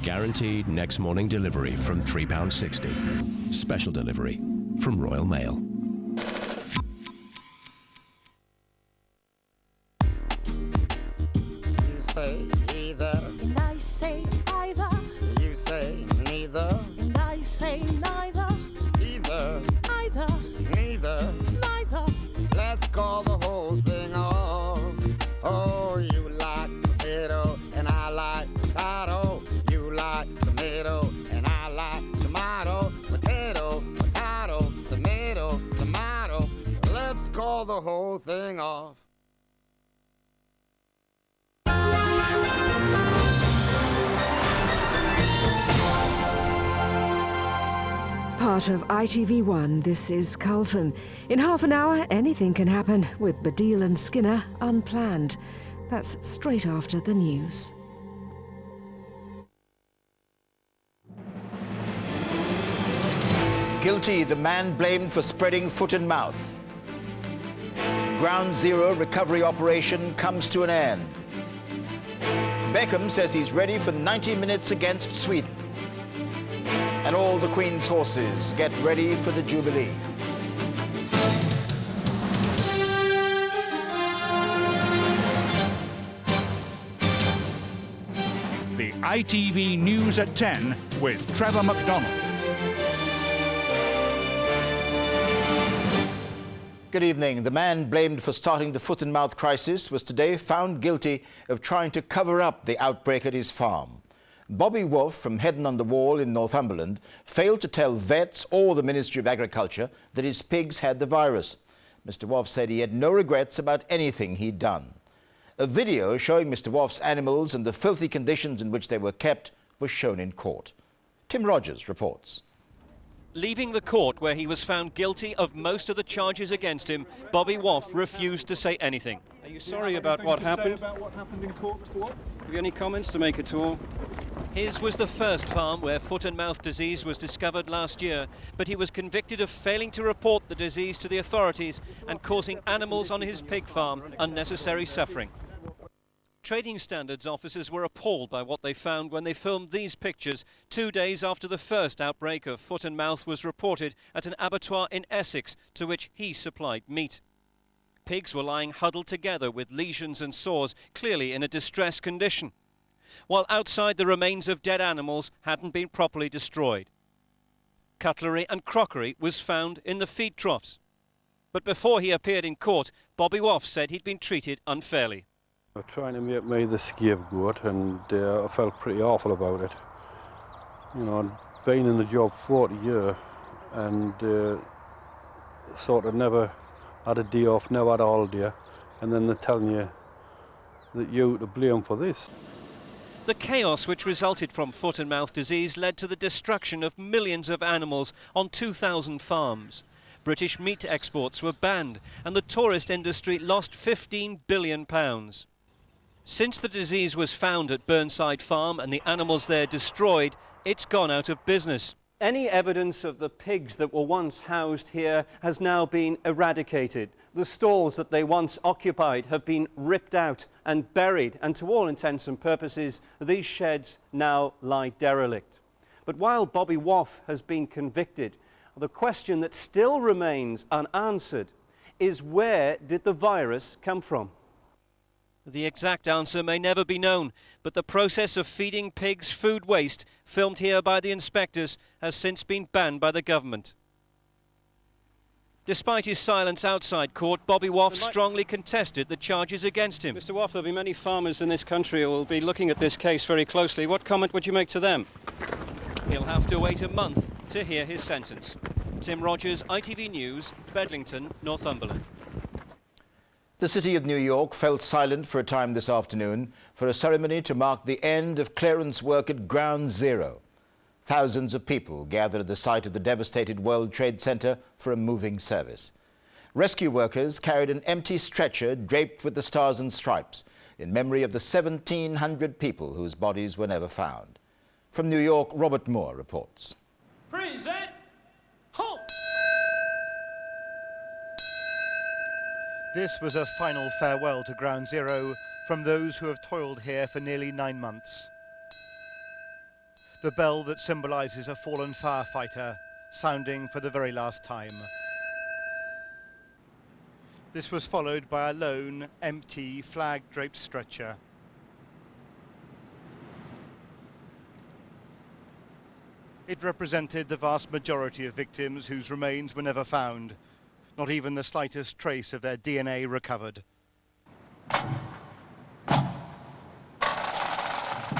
Guaranteed next morning delivery from £3.60. Special delivery from Royal Mail. You say either, and I say either. you say neither, And I say neither, either, either, neither. neither. Let's call the whole thing off. Oh, you like potato and I like potato. You like tomato and I like tomato. Potato, potato, tomato, tomato. Let's call the whole thing off. Part of ITV1, this is Carlton. In half an hour, anything can happen with Badil and Skinner unplanned. That's straight after the news. Guilty, the man blamed for spreading foot and mouth. Ground Zero recovery operation comes to an end. Beckham says he's ready for 90 minutes against Sweden. And all the Queen's horses get ready for the Jubilee. The ITV News at 10 with Trevor McDonald. Good evening. The man blamed for starting the foot and mouth crisis was today found guilty of trying to cover up the outbreak at his farm. Bobby Wolf from Headon on the Wall in Northumberland failed to tell vets or the Ministry of Agriculture that his pigs had the virus. Mr. Wolf said he had no regrets about anything he'd done. A video showing Mr. Wolf's animals and the filthy conditions in which they were kept was shown in court. Tim Rogers reports. Leaving the court where he was found guilty of most of the charges against him, Bobby Wolf refused to say anything. Are you sorry about what happened? About what happened in court, Mr. Wolf? Have you any comments to make at all? His was the first farm where foot and mouth disease was discovered last year, but he was convicted of failing to report the disease to the authorities and causing animals on his pig farm unnecessary suffering. Trading standards officers were appalled by what they found when they filmed these pictures 2 days after the first outbreak of foot and mouth was reported at an abattoir in Essex to which he supplied meat. Pigs were lying huddled together with lesions and sores, clearly in a distressed condition, while outside the remains of dead animals hadn't been properly destroyed. Cutlery and crockery was found in the feed troughs. But before he appeared in court, Bobby Wolf said he'd been treated unfairly. They're trying to make me the scapegoat, and I felt pretty awful about it. You know, I'd been in the job 40 years and sort of never had a day off, never had a holiday, and then they're telling you that you're to blame for this. The chaos which resulted from foot and mouth disease led to the destruction of millions of animals on 2,000 farms. British meat exports were banned and the tourist industry lost £15 billion. Since the disease was found at Burnside Farm and the animals there destroyed, it's gone out of business. Any evidence of the pigs that were once housed here has now been eradicated. The stalls that they once occupied have been ripped out and buried, and to all intents and purposes, these sheds now lie derelict. But while Bobby Wolf has been convicted, the question that still remains unanswered is, where did the virus come from? The exact answer may never be known, but the process of feeding pigs food waste, filmed here by the inspectors, has since been banned by the government. Despite his silence outside court, Bobby Wolf strongly contested the charges against him. Mr. Wolf, there'll be many farmers in this country who will be looking at this case very closely. What comment would you make to them? He'll have to wait a month to hear his sentence. Tim Rogers, ITV News, Bedlington, Northumberland. The City of New York fell silent for a time this afternoon for a ceremony to mark the end of clearance work at Ground Zero. Thousands of people gathered at the site of the devastated World Trade Center for a moving service. Rescue workers carried an empty stretcher draped with the Stars and Stripes in memory of the 1,700 people whose bodies were never found. From New York, Robert Moore reports. Present. Halt! This was a final farewell to Ground Zero from those who have toiled here for nearly 9 months. the bell that symbolises a fallen firefighter sounding for the very last time. This was followed by a lone, empty, flag-draped stretcher. It represented the vast majority of victims whose remains were never found, not even the slightest trace of their DNA recovered.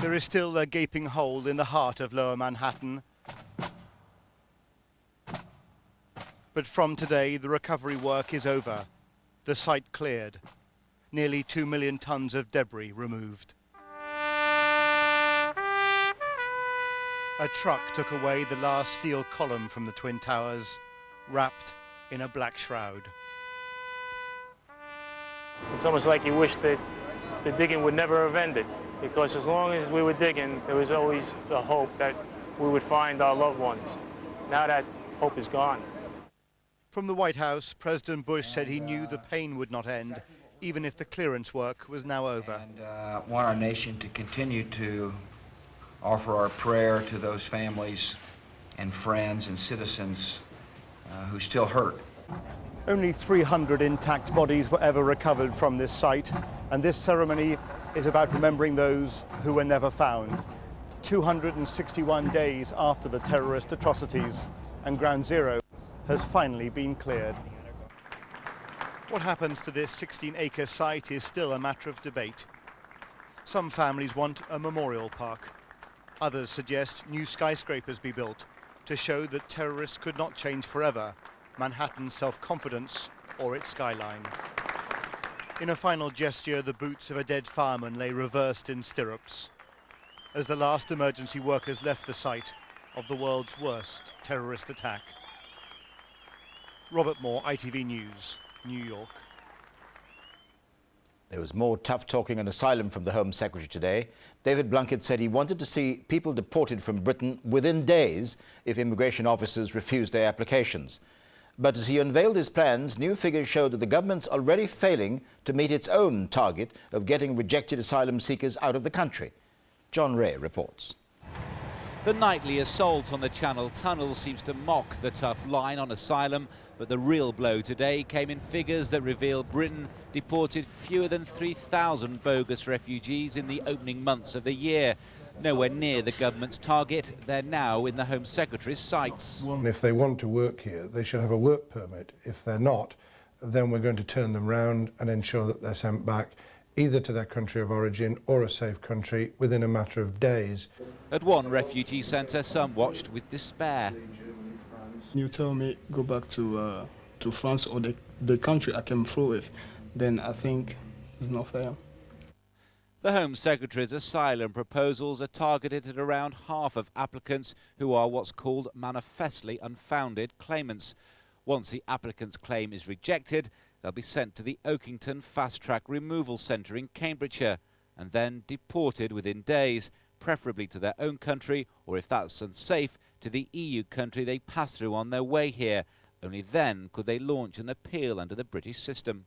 There is still a gaping hole in the heart of Lower Manhattan. But from today, the recovery work is over. The site cleared. Nearly 2 million tons of debris removed. A truck took away the last steel column from the Twin Towers, wrapped in a black shroud. It's almost like you wish that the digging would never have ended, because as long as we were digging, there was always the hope that we would find our loved ones. Now that hope is gone. From the White House, President Bush said he knew the pain would not end, even if the clearance work was now over. And want our nation to continue to offer our prayer to those families and friends and citizens who still hurt. Only 300 intact bodies were ever recovered from this site, and this ceremony is about remembering those who were never found. 261 days after the terrorist atrocities, and Ground Zero has finally been cleared. What happens to this 16-acre site is still a matter of debate. Some families want a memorial park. Others suggest new skyscrapers be built to show that terrorists could not change forever Manhattan's self-confidence or its skyline. In a final gesture, the boots of a dead fireman lay reversed in stirrups as the last emergency workers left the site of the world's worst terrorist attack. Robert Moore, ITV News, New York. There was more tough talking on asylum from the Home Secretary today. David Blunkett said he wanted to see people deported from Britain within days if immigration officers refused their applications. But as he unveiled his plans, new figures showed that the government's already failing to meet its own target of getting rejected asylum seekers out of the country. John Ray reports. The nightly assault on the Channel Tunnel seems to mock the tough line on asylum, but the real blow today came in figures that reveal Britain deported fewer than 3,000 bogus refugees in the opening months of the year. Nowhere near the government's target. They're now in the Home Secretary's sights. If they want to work here, they should have a work permit. If they're not, then we're going to turn them round and ensure that they're sent back either to their country of origin or a safe country within a matter of days. At one refugee centre, some watched with despair. You tell me go back to France or the country I came through with, then I think it's not fair. The Home Secretary's asylum proposals are targeted at around half of applicants who are what's called manifestly unfounded claimants. Once the applicant's claim is rejected, they'll be sent to the Oakington Fast Track Removal Centre in Cambridgeshire and then deported within days, preferably to their own country, or if that's unsafe, to the EU country they pass through on their way here. Only then could they launch an appeal under the British system.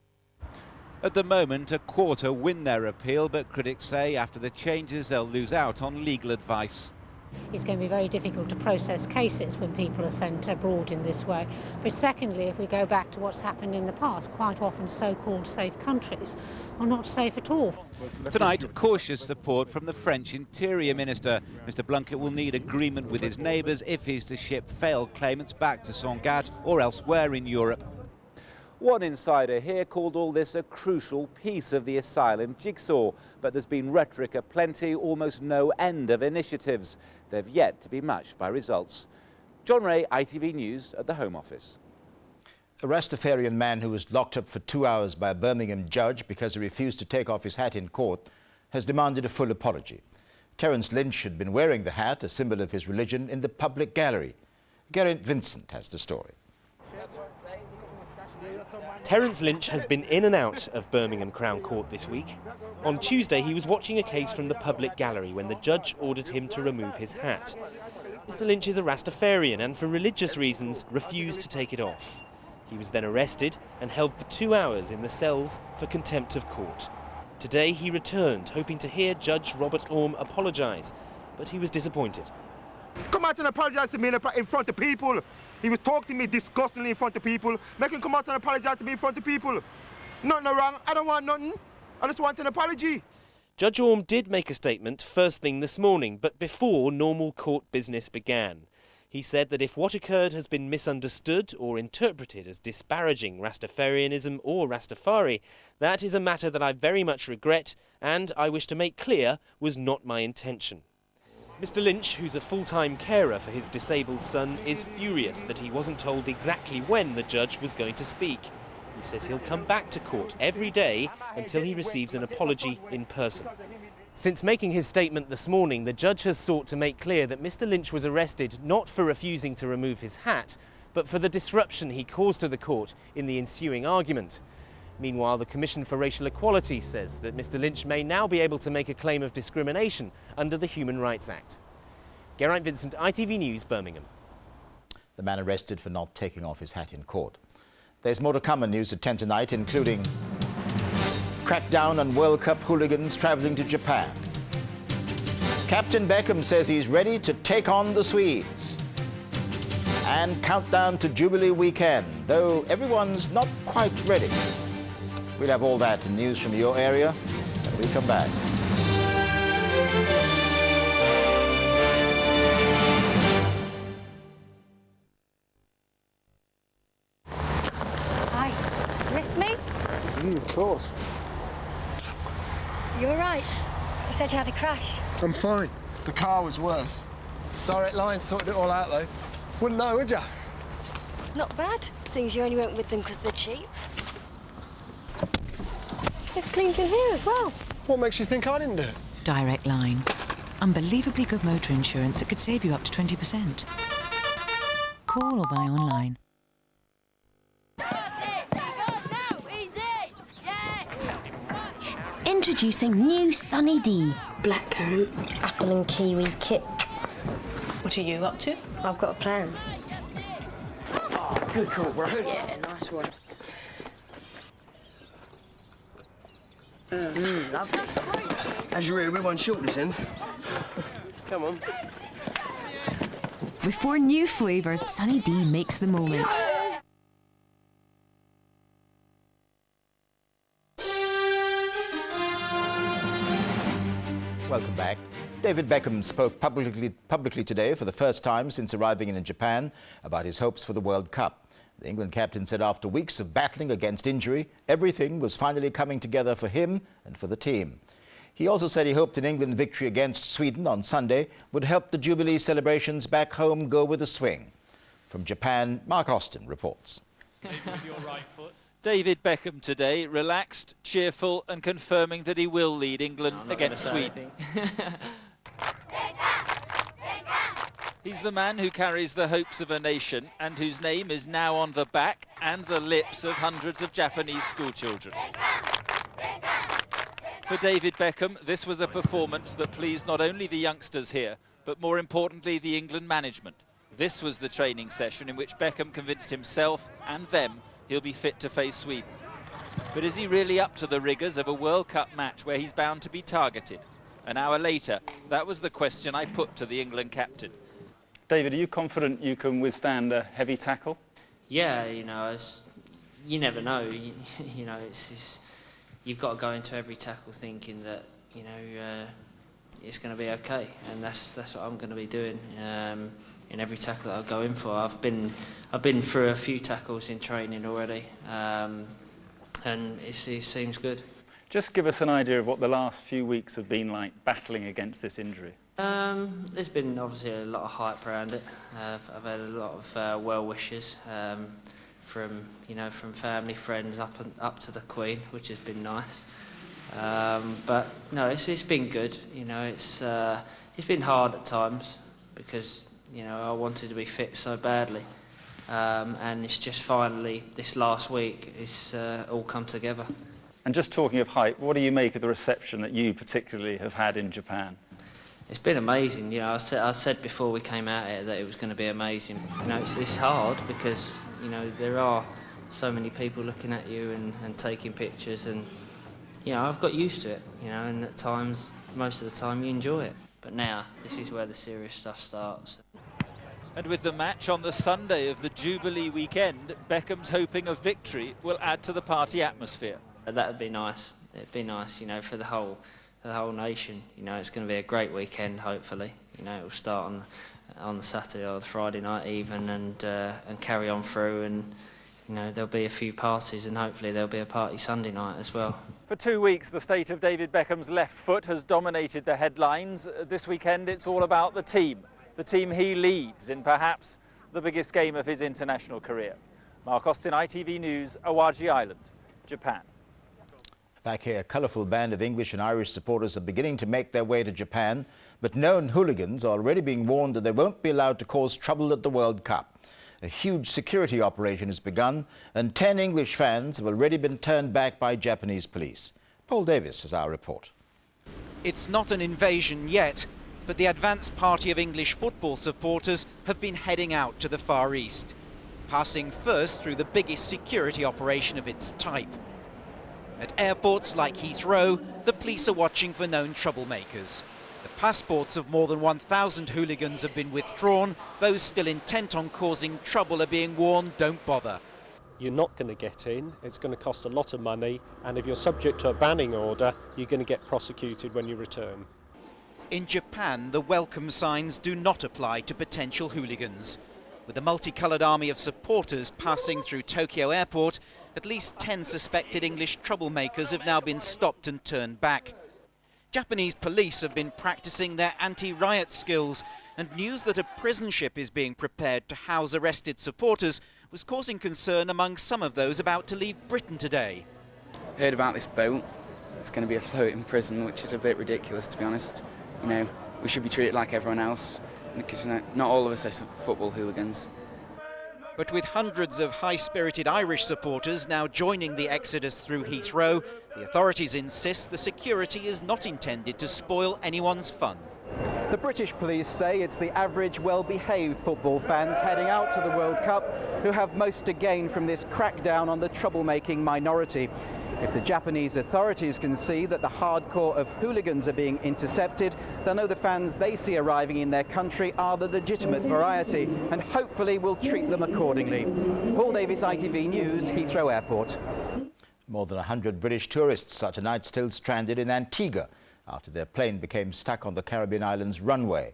At the moment, a quarter win their appeal, but critics say after the changes they'll lose out on legal advice. It's going to be very difficult to process cases when people are sent abroad in this way. But secondly, if we go back to what's happened in the past, quite often so-called safe countries are not safe at all. Tonight, cautious support from the French Interior Minister. Mr Blunkett will need agreement with his neighbours if he's to ship failed claimants back to Sangatte or elsewhere in Europe. One insider here called all this a crucial piece of the asylum jigsaw, but there's been rhetoric aplenty, almost no end of initiatives. They've yet to be matched by results. John Ray, ITV News at the Home Office. A Rastafarian man who was locked up for 2 hours by a Birmingham judge because he refused to take off his hat in court has demanded a full apology. Terence Lynch had been wearing the hat, a symbol of his religion, in the public gallery. Geraint Vincent has the story. Terence Lynch has been in and out of Birmingham Crown Court this week. On Tuesday, he was watching a case from the public gallery when the judge ordered him to remove his hat. Mr. Lynch is a Rastafarian and, for religious reasons, refused to take it off. He was then arrested and held for 2 hours in the cells for contempt of court. Today, he returned, hoping to hear Judge Robert Orme apologise, but he was disappointed. Come out and apologize to me in front of people. He was talking to me disgustingly in front of people. Make him come out and apologize to me in front of people. Nothing wrong. I don't want nothing. I just want an apology. Judge Orme did make a statement first thing this morning, but before normal court business began. He said that if what occurred has been misunderstood or interpreted as disparaging Rastafarianism or Rastafari, that is a matter that I very much regret and I wish to make clear was not my intention. Mr. Lynch, who's a full-time carer for his disabled son, is furious that he wasn't told exactly when the judge was going to speak. He says he'll come back to court every day until he receives an apology in person. Since making his statement this morning, the judge has sought to make clear that Mr. Lynch was arrested not for refusing to remove his hat, but for the disruption he caused to the court in the ensuing argument. Meanwhile, the Commission for Racial Equality says that Mr. Lynch may now be able to make a claim of discrimination under the Human Rights Act. Geraint Vincent, ITV News, Birmingham. The man arrested for not taking off his hat in court. There's more to come on News at 10 tonight, including crackdown on World Cup hooligans travelling to Japan. Captain Beckham says he's ready to take on the Swedes. And countdown to Jubilee weekend, though everyone's not quite ready. We'll have all that in news from your area when we come back. Hi. Miss me? Of course. You all right? You said you had a crash. I'm fine. The car was worse. Direct Line sorted it all out, though. Wouldn't know, would ya? Not bad, seeing you only went with them because they're cheap. They've cleaned in here as well. What makes you think I didn't do it? Direct Line. Unbelievably good motor insurance that could save you up to 20%. Call or buy online. Introducing new Sunny D. Blackcurrant, apple and kiwi kick. What are you up to? I've got a plan. Good call, bro. Yeah, nice one. Lovely. As you're here, we won shortlist then. Come on. With 4 new flavours, Sunny D makes the moment. Welcome back. David Beckham spoke publicly today for the first time since arriving in Japan about his hopes for the World Cup. The England captain said after weeks of battling against injury, everything was finally coming together for him and for the team. He also said he hoped an England victory against Sweden on Sunday would help the Jubilee celebrations back home go with a swing. From Japan, Mark Austin reports. With your right foot. David Beckham today, relaxed, cheerful and confirming that he will lead England against Sweden. He's the man who carries the hopes of a nation and whose name is now on the back and the lips of hundreds of Japanese schoolchildren. For David Beckham, this was a performance that pleased not only the youngsters here, but more importantly the England management. This was the training session in which Beckham convinced himself and them he'll be fit to face Sweden. But is he really up to the rigours of a World Cup match where he's bound to be targeted? An hour later, that was the question I put to the England captain. David, are you confident you can withstand a heavy tackle? Yeah, you know, you never know. You know, you've got to go into every tackle thinking that, you know, it's going to be okay, and that's what I'm going to be doing in every tackle that I go in for. I've been through a few tackles in training already, and it seems good. Just give us an idea of what the last few weeks have been like battling against this injury. There's been obviously a lot of hype around it. I've had a lot of well wishes from family, friends, up to the Queen, which has been nice. But no, it's been good. You know, it's been hard at times because you know I wanted to be fit so badly, and it's just finally this last week it's all come together. And just talking of hype, what do you make of the reception that you particularly have had in Japan? It's been amazing. You know, I said before we came out here that it was going to be amazing. You know, it's hard because you know there are so many people looking at you and taking pictures, and you know I've got used to it. You know, and at times, most of the time, you enjoy it. But now, this is where the serious stuff starts. And with the match on the Sunday of the Jubilee weekend, Beckham's hoping a victory will add to the party atmosphere. That would be nice. It'd be nice, you know, for the whole nation. You know, it's going to be a great weekend. Hopefully, you know, it'll start on the Saturday or the Friday night even, and carry on through. And you know, there'll be a few parties, and hopefully there'll be a party Sunday night as well. For 2 weeks, the state of David Beckham's left foot has dominated the headlines. This weekend, it's all about the team he leads in perhaps the biggest game of his international career. Mark Austin, ITV News, Awaji Island, Japan. Back here, a colourful band of English and Irish supporters are beginning to make their way to Japan, but known hooligans are already being warned that they won't be allowed to cause trouble at the World Cup. A huge security operation has begun, and 10 English fans have already been turned back by Japanese police. Paul Davis has our report. It's not an invasion yet, but the advance party of English football supporters have been heading out to the Far East, passing first through the biggest security operation of its type. At airports like Heathrow, the police are watching for known troublemakers. The passports of more than 1,000 hooligans have been withdrawn. Those still intent on causing trouble are being warned, don't bother. You're not going to get in, it's going to cost a lot of money, and if you're subject to a banning order, you're going to get prosecuted when you return. In Japan, the welcome signs do not apply to potential hooligans. With a multicoloured army of supporters passing through Tokyo Airport, at least 10 suspected English troublemakers have now been stopped and turned back. Japanese police have been practicing their anti-riot skills, and news that a prison ship is being prepared to house arrested supporters was causing concern among some of those about to leave Britain today. Heard about this boat. It's going to be a floating prison, which is a bit ridiculous, to be honest. You know, we should be treated like everyone else, because you know, not all of us are football hooligans. But with hundreds of high-spirited Irish supporters now joining the exodus through Heathrow, the authorities insist the security is not intended to spoil anyone's fun. The British police say it's the average, well-behaved football fans heading out to the World Cup who have most to gain from this crackdown on the troublemaking minority. If the Japanese authorities can see that the hardcore of hooligans are being intercepted, they'll know the fans they see arriving in their country are the legitimate variety, and hopefully will treat them accordingly. Paul Davis, ITV News, Heathrow Airport. More than 100 British tourists are tonight still stranded in Antigua after their plane became stuck on the Caribbean island's runway.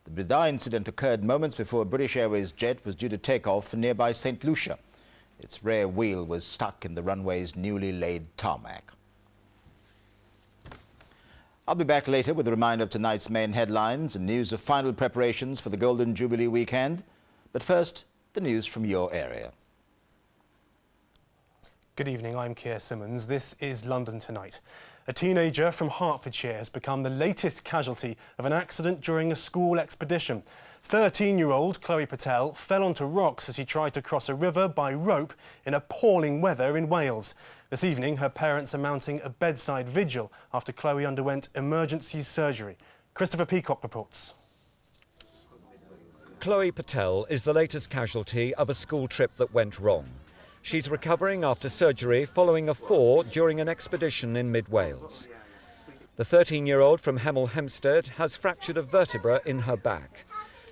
The bizarre incident occurred moments before a British Airways jet was due to take off for nearby St. Lucia. Its rear wheel was stuck in the runway's newly laid tarmac. I'll be back later with a reminder of tonight's main headlines and news of final preparations for the Golden Jubilee weekend. But first, the news from your area. Good evening, I'm Keir Simmons. This is London Tonight. A teenager from Hertfordshire has become the latest casualty of an accident during a school expedition. 13-year-old Chloe Patel fell onto rocks as he tried to cross a river by rope in appalling weather in Wales. This evening, her parents are mounting a bedside vigil after Chloe underwent emergency surgery. Christopher Peacock reports. Chloe Patel is the latest casualty of a school trip that went wrong. She's recovering after surgery following a fall during an expedition in mid-Wales. The 13-year-old from Hemel Hempstead has fractured a vertebra in her back.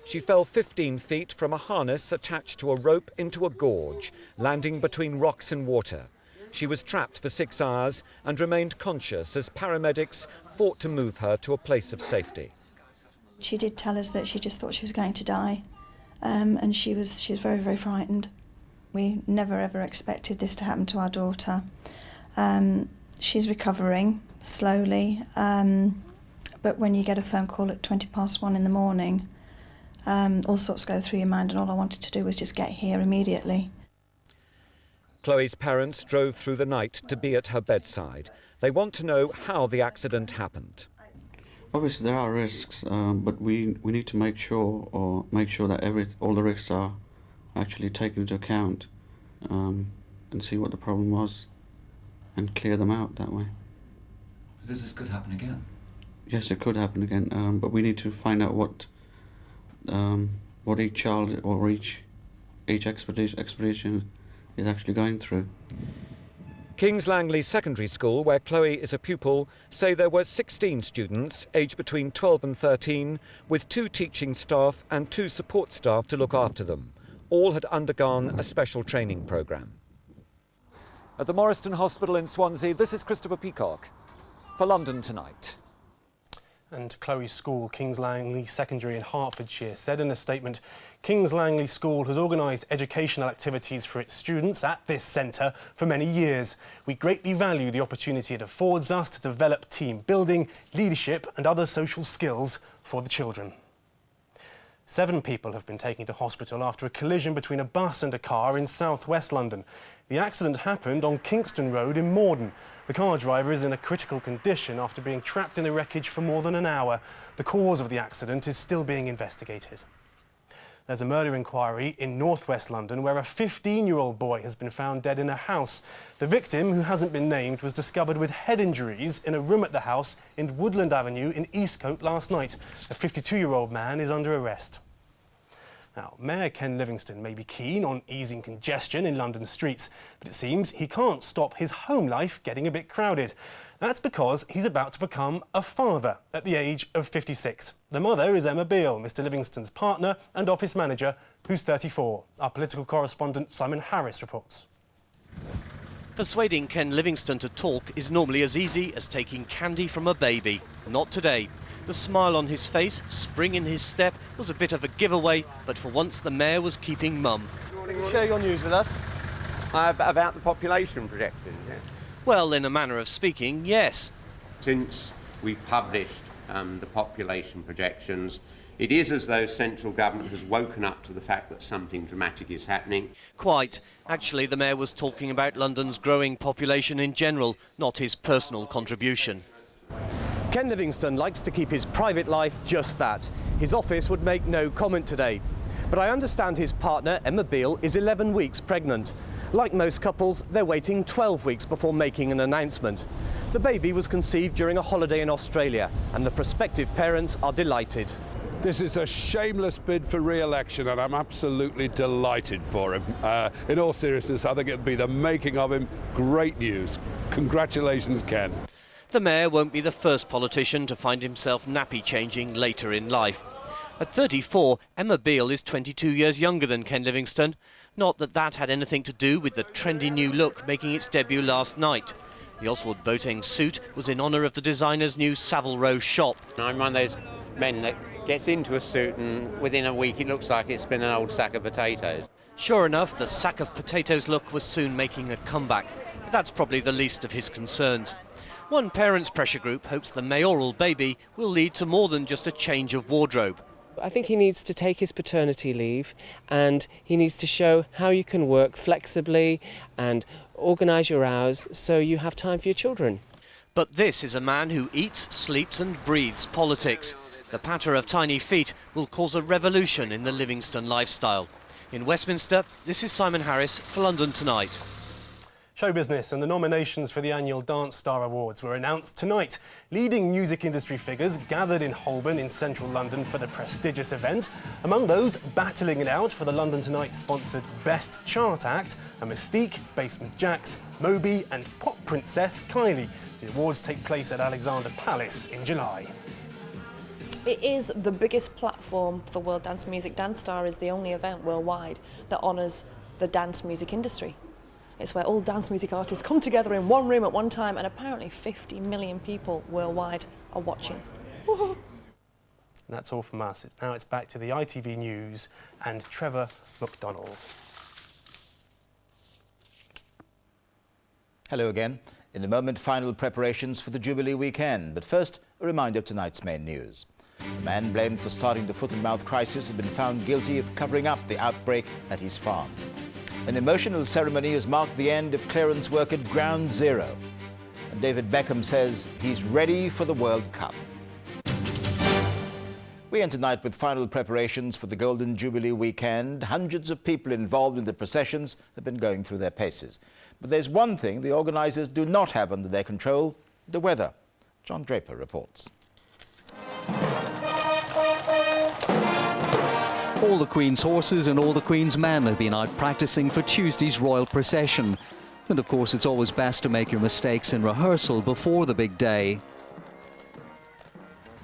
She fell 15 feet from a harness attached to a rope into a gorge, landing between rocks and water. She was trapped for 6 hours and remained conscious as paramedics fought to move her to a place of safety. She did tell us that she just thought she was going to die, and she was very, very frightened. We never ever expected this to happen to our daughter. She's recovering slowly, but when you get a phone call at 1:20 in the morning, all sorts go through your mind, and all I wanted to do was just get here immediately. Chloe's parents drove through the night to be at her bedside. They want to know how the accident happened. Obviously there are risks, but we need to make sure that all the risks are actually taken into account, and see what the problem was and clear them out that way. Because this could happen again? Yes, it could happen again, but we need to find out what each child or each expedition is actually going through. King's Langley Secondary School, where Chloe is a pupil, say there were 16 students aged between 12 and 13, with 2 teaching staff and 2 support staff to look after them. All had undergone a special training programme. At the Morriston Hospital in Swansea, this is Christopher Peacock for London Tonight. And Chloe's school, King's Langley Secondary in Hertfordshire, said in a statement, King's Langley School has organised educational activities for its students at this centre for many years. We greatly value the opportunity it affords us to develop team building, leadership and other social skills for the children. 7 people have been taken to hospital after a collision between a bus and a car in south-west London. The accident happened on Kingston Road in Morden. The car driver is in a critical condition after being trapped in the wreckage for more than an hour. The cause of the accident is still being investigated. There's a murder inquiry in north-west London where a 15-year-old boy has been found dead in a house. The victim, who hasn't been named, was discovered with head injuries in a room at the house in Woodland Avenue in Eastcote last night. A 52-year-old man is under arrest. Now, Mayor Ken Livingstone may be keen on easing congestion in London streets, but it seems he can't stop his home life getting a bit crowded. That's because he's about to become a father at the age of 56. The mother is Emma Beale, Mr Livingstone's partner and office manager, who's 34. Our political correspondent Simon Harris reports. Persuading Ken Livingstone to talk is normally as easy as taking candy from a baby. Not today. The smile on his face, spring in his step, was a bit of a giveaway, but for once the Mayor was keeping mum. Share your news with us. About the population projections, yes. Well, in a manner of speaking, yes. Since we published the population projections, it is as though central government has woken up to the fact that something dramatic is happening. Quite. Actually, the Mayor was talking about London's growing population in general, not his personal contribution. Ken Livingstone likes to keep his private life just that. His office would make no comment today. But I understand his partner, Emma Beale, is 11 weeks pregnant. Like most couples, they're waiting 12 weeks before making an announcement. The baby was conceived during a holiday in Australia, and the prospective parents are delighted. This is a shameless bid for re-election, and I'm absolutely delighted for him. In all seriousness, I think it'll be the making of him. Great news. Congratulations, Ken. The Mayor won't be the first politician to find himself nappy-changing later in life. At 34, Emma Beale is 22 years younger than Ken Livingstone. Not that that had anything to do with the trendy new look making its debut last night. The Oswald Boateng suit was in honour of the designer's new Savile Row shop. I'm one of those men that gets into a suit and within a week it looks like it's been an old sack of potatoes. Sure enough, the sack of potatoes look was soon making a comeback. But that's probably the least of his concerns. One parents' pressure group hopes the mayoral baby will lead to more than just a change of wardrobe. I think he needs to take his paternity leave and he needs to show how you can work flexibly and organise your hours so you have time for your children. But this is a man who eats, sleeps and breathes politics. The patter of tiny feet will cause a revolution in the Livingstone lifestyle. In Westminster, this is Simon Harris for London Tonight. Show business and the nominations for the annual Dance Star Awards were announced tonight. Leading music industry figures gathered in Holborn in central London for the prestigious event. Among those battling it out for the London Tonight sponsored Best Chart Act are Mystique, Basement Jaxx, Moby and pop princess Kylie. The awards take place at Alexandra Palace in July. It is the biggest platform for world dance music. Dance Star is the only event worldwide that honours the dance music industry. It's where all dance music artists come together in one room at one time, and apparently 50 million people worldwide are watching. And that's all from us. Now it's back to the ITV News and Trevor McDonald. Hello again. In a moment, final preparations for the Jubilee weekend. But first, a reminder of tonight's main news. The man blamed for starting the foot and mouth crisis has been found guilty of covering up the outbreak at his farm. An emotional ceremony has marked the end of clearance work at Ground Zero. And David Beckham says he's ready for the World Cup. We end tonight with final preparations for the Golden Jubilee weekend. Hundreds of people involved in the processions have been going through their paces. But there's one thing the organisers do not have under their control: the weather. John Draper reports. All the Queen's horses and all the Queen's men have been out practising for Tuesday's royal procession. And of course, it's always best to make your mistakes in rehearsal before the big day.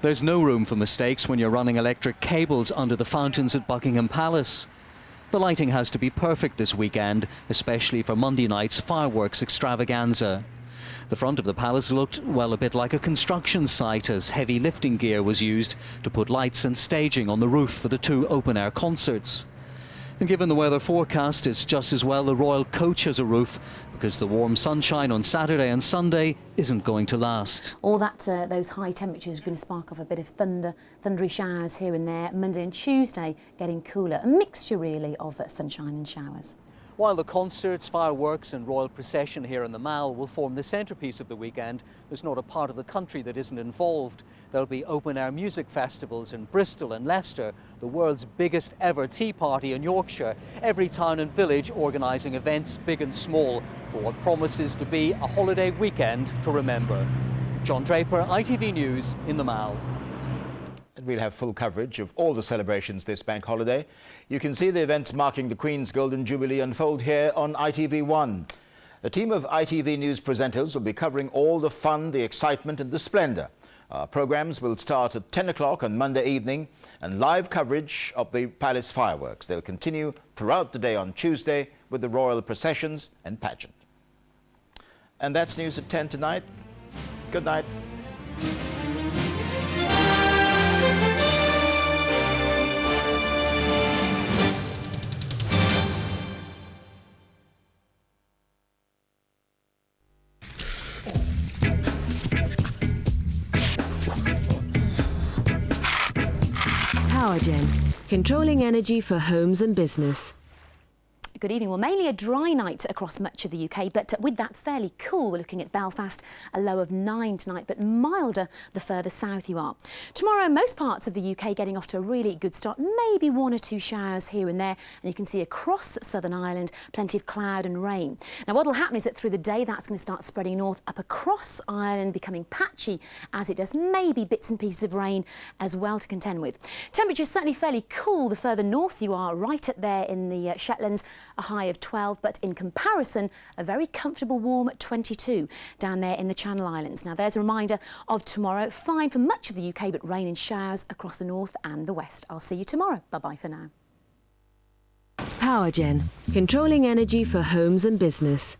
There's no room for mistakes when you're running electric cables under the fountains at Buckingham Palace. The lighting has to be perfect this weekend, especially for Monday night's fireworks extravaganza. The front of the palace looked, well, a bit like a construction site as heavy lifting gear was used to put lights and staging on the roof for the 2 open-air concerts. And given the weather forecast, it's just as well the royal coach has a roof, because the warm sunshine on Saturday and Sunday isn't going to last. All that, those high temperatures are going to spark off a bit of thundery showers here and there. Monday and Tuesday getting cooler, a mixture really of sunshine and showers. While the concerts, fireworks and royal procession here in the Mall will form the centrepiece of the weekend, there's not a part of the country that isn't involved. There'll be open-air music festivals in Bristol and Leicester, the world's biggest ever tea party in Yorkshire, every town and village organising events big and small for what promises to be a holiday weekend to remember. John Draper, ITV News in the Mall. And we'll have full coverage of all the celebrations this bank holiday. You can see the events marking the Queen's Golden Jubilee unfold here on ITV1. A team of ITV News presenters will be covering all the fun, the excitement and the splendour. Our programmes will start at 10 o'clock on Monday evening, and live coverage of the palace fireworks. They'll continue throughout the day on Tuesday with the royal processions and pageant. And that's news at 10 tonight. Good night. PowerGen, controlling energy for homes and business. Good evening. Well, mainly a dry night across much of the UK, but with that fairly cool. We're looking at Belfast, a low of 9 tonight, but milder the further south you are. Tomorrow, most parts of the UK getting off to a really good start, maybe 1 or 2 showers here and there, and you can see across Southern Ireland plenty of cloud and rain. Now, what will happen is that through the day, that's going to start spreading north up across Ireland, becoming patchy as it does, maybe bits and pieces of rain as well to contend with. Temperatures certainly fairly cool the further north you are, right up there in the Shetlands, a high of 12, but in comparison, a very comfortable warm 22 down there in the Channel Islands. Now, there's a reminder of tomorrow. Fine for much of the UK, but rain and showers across the north and the west. I'll see you tomorrow. Bye-bye for now. PowerGen, controlling energy for homes and business.